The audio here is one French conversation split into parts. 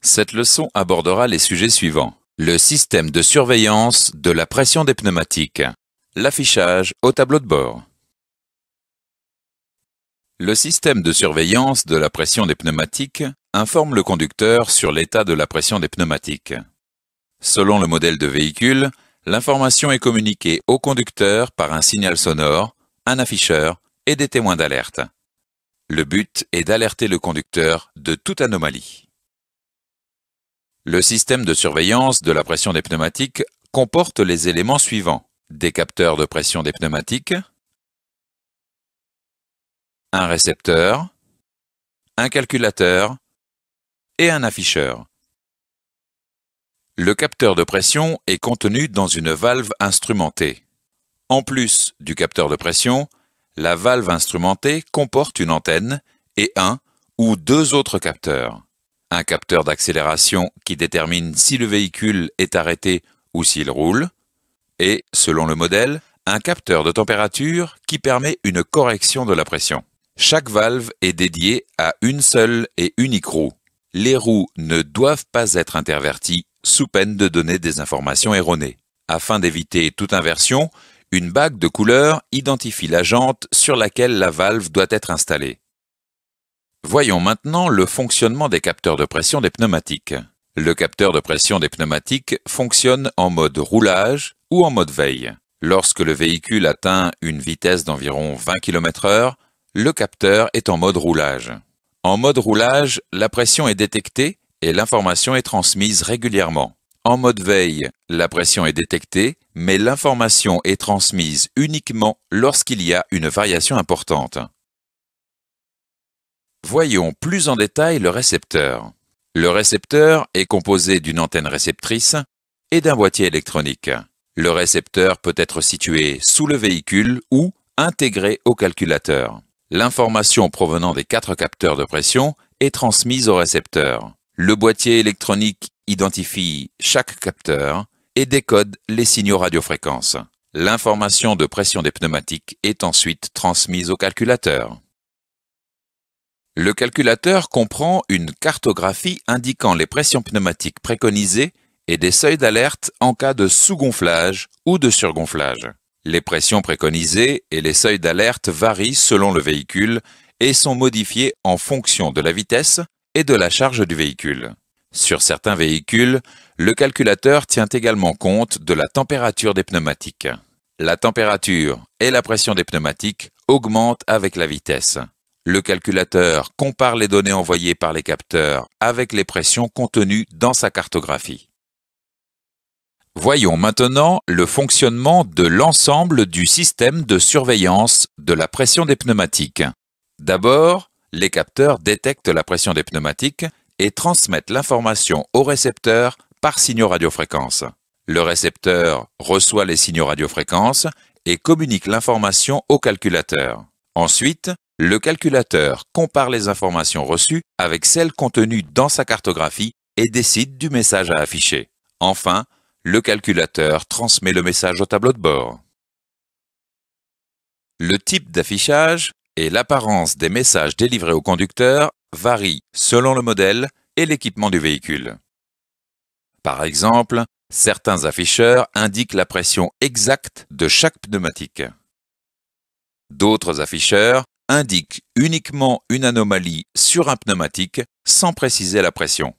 Cette leçon abordera les sujets suivants. Le système de surveillance de la pression des pneumatiques. L'affichage au tableau de bord. Le système de surveillance de la pression des pneumatiques informe le conducteur sur l'état de la pression des pneumatiques. Selon le modèle de véhicule, l'information est communiquée au conducteur par un signal sonore, un afficheur et des témoins d'alerte. Le but est d'alerter le conducteur de toute anomalie. Le système de surveillance de la pression des pneumatiques comporte les éléments suivants. Des capteurs de pression des pneumatiques, un récepteur, un calculateur et un afficheur. Le capteur de pression est contenu dans une valve instrumentée. En plus du capteur de pression, la valve instrumentée comporte une antenne et un ou deux autres capteurs. Un capteur d'accélération qui détermine si le véhicule est arrêté ou s'il roule, et, selon le modèle, un capteur de température qui permet une correction de la pression. Chaque valve est dédiée à une seule et unique roue. Les roues ne doivent pas être interverties sous peine de donner des informations erronées. Afin d'éviter toute inversion, une bague de couleur identifie la jante sur laquelle la valve doit être installée. Voyons maintenant le fonctionnement des capteurs de pression des pneumatiques. Le capteur de pression des pneumatiques fonctionne en mode roulage ou en mode veille. Lorsque le véhicule atteint une vitesse d'environ 20 km/h, le capteur est en mode roulage. En mode roulage, la pression est détectée et l'information est transmise régulièrement. En mode veille, la pression est détectée, mais l'information est transmise uniquement lorsqu'il y a une variation importante. Voyons plus en détail le récepteur. Le récepteur est composé d'une antenne réceptrice et d'un boîtier électronique. Le récepteur peut être situé sous le véhicule ou intégré au calculateur. L'information provenant des 4 capteurs de pression est transmise au récepteur. Le boîtier électronique identifie chaque capteur et décode les signaux radiofréquences. L'information de pression des pneumatiques est ensuite transmise au calculateur. Le calculateur comprend une cartographie indiquant les pressions pneumatiques préconisées et des seuils d'alerte en cas de sous-gonflage ou de surgonflage. Les pressions préconisées et les seuils d'alerte varient selon le véhicule et sont modifiés en fonction de la vitesse et de la charge du véhicule. Sur certains véhicules, le calculateur tient également compte de la température des pneumatiques. La température et la pression des pneumatiques augmentent avec la vitesse. Le calculateur compare les données envoyées par les capteurs avec les pressions contenues dans sa cartographie. Voyons maintenant le fonctionnement de l'ensemble du système de surveillance de la pression des pneumatiques. D'abord, les capteurs détectent la pression des pneumatiques et transmettent l'information au récepteur par signaux radiofréquences. Le récepteur reçoit les signaux radiofréquences et communique l'information au calculateur. Ensuite, le calculateur compare les informations reçues avec celles contenues dans sa cartographie et décide du message à afficher. Enfin, le calculateur transmet le message au tableau de bord. Le type d'affichage et l'apparence des messages délivrés au conducteur varient selon le modèle et l'équipement du véhicule. Par exemple, certains afficheurs indiquent la pression exacte de chaque pneumatique. D'autres afficheurs indiquent uniquement une anomalie sur un pneumatique sans préciser la pression.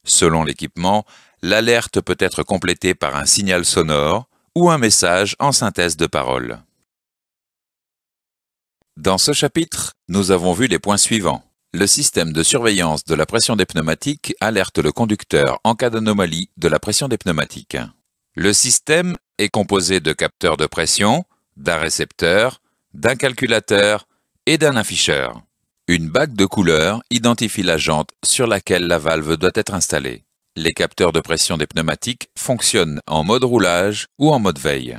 Selon l'équipement, l'alerte peut être complétée par un signal sonore ou un message en synthèse de parole. Dans ce chapitre, nous avons vu les points suivants. Le système de surveillance de la pression des pneumatiques alerte le conducteur en cas d'anomalie de la pression des pneumatiques. Le système est composé de capteurs de pression, d'un récepteur, d'un calculateur et d'un afficheur. Une bague de couleur identifie la jante sur laquelle la valve doit être installée. Les capteurs de pression des pneumatiques fonctionnent en mode roulage ou en mode veille.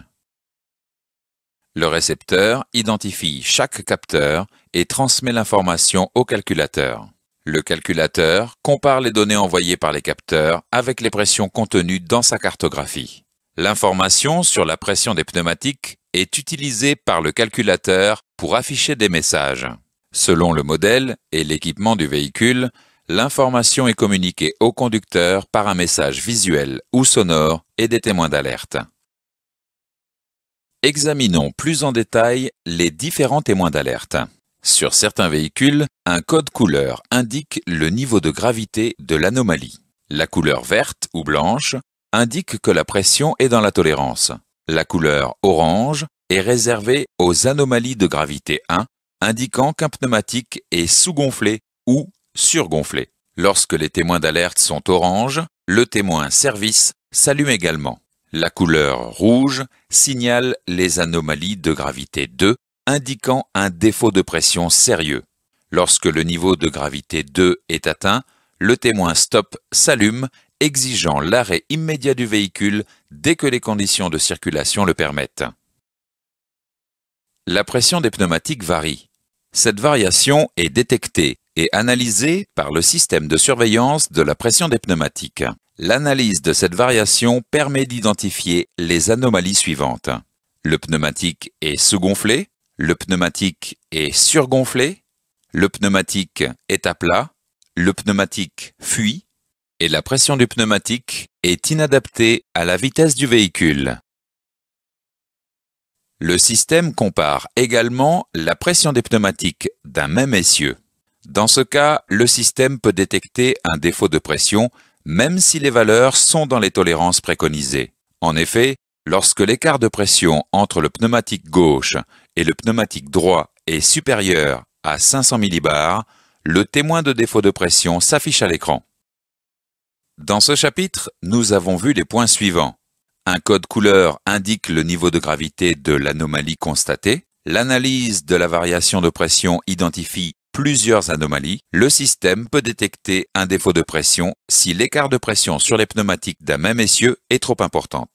Le récepteur identifie chaque capteur et transmet l'information au calculateur. Le calculateur compare les données envoyées par les capteurs avec les pressions contenues dans sa cartographie. L'information sur la pression des pneumatiques est utilisée par le calculateur pour afficher des messages. Selon le modèle et l'équipement du véhicule, L'information est communiquée au conducteur par un message visuel ou sonore et des témoins d'alerte. Examinons plus en détail les différents témoins d'alerte. Sur certains véhicules, un code couleur indique le niveau de gravité de l'anomalie. La couleur verte ou blanche indique que la pression est dans la tolérance. La couleur orange est réservée aux anomalies de gravité 1, indiquant qu'un pneumatique est sous-gonflé ou surgonflé. Lorsque les témoins d'alerte sont orange, le témoin service s'allume également. La couleur rouge signale les anomalies de gravité 2, indiquant un défaut de pression sérieux. Lorsque le niveau de gravité 2 est atteint, le témoin stop s'allume, exigeant l'arrêt immédiat du véhicule dès que les conditions de circulation le permettent. La pression des pneumatiques varie. Cette variation est détectée et analysée par le système de surveillance de la pression des pneumatiques. L'analyse de cette variation permet d'identifier les anomalies suivantes. Le pneumatique est sous-gonflé, le pneumatique est surgonflé, le pneumatique est à plat, le pneumatique fuit et la pression du pneumatique est inadaptée à la vitesse du véhicule. Le système compare également la pression des pneumatiques d'un même essieu. Dans ce cas, le système peut détecter un défaut de pression même si les valeurs sont dans les tolérances préconisées. En effet, lorsque l'écart de pression entre le pneumatique gauche et le pneumatique droit est supérieur à 500 millibars, le témoin de défaut de pression s'affiche à l'écran. Dans ce chapitre, nous avons vu les points suivants. Un code couleur indique le niveau de gravité de l'anomalie constatée. L'analyse de la variation de pression identifie plusieurs anomalies. Le système peut détecter un défaut de pression si l'écart de pression sur les pneumatiques d'un même essieu est trop important.